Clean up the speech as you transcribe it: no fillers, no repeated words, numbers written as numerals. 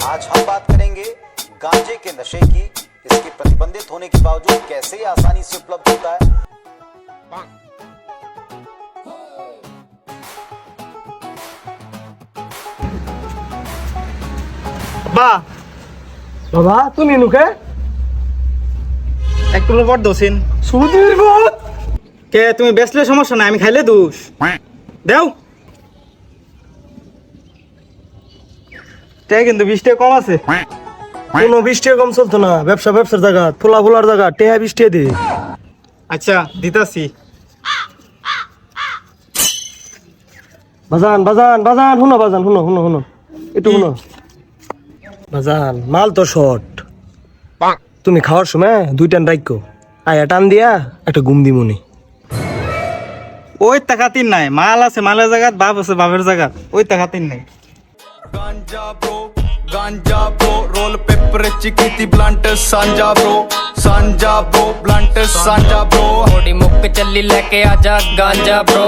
आज हम बात करेंगे गांजे के नशे की। इसके प्रतिबंधित होने के बावजूद कैसे ये आसानी से उपलब्ध होता है। বাবা তুমি নুকে একটু পর দোসিন সুদির বল কে তুমি বেচলে সমস্যা নাই, আমি খাইলে দোষ দেও। তে কিন্তু 20 টাকা কম আছে। কোনো 20 টাকা কম চলতো না, ব্যবসার জায়গা, ফুলার জায়গা, টেহা 20 টাকা দে। আচ্ছা দিতাছি। বাজান শুনো একটু শুনো বাজান, মাল তো শর্ট, তুমি খাওয়ার সময় 2 টান রাখো, আয়া টান দিয়া একটা ঘুম দিমুনি। ওই টাকাতিন নাই, মাল আছে মালের জায়গা, বাপ আছে বাপের জায়গা, ওই টাকাতিন নাই। गांजा ब्रो रोल पेपर चिकी ब्लंट सांजा ब्रो ब्लंट सांजा ब्रो थोड़ी मुक्क चली लेके आजा गांजा ब्रो।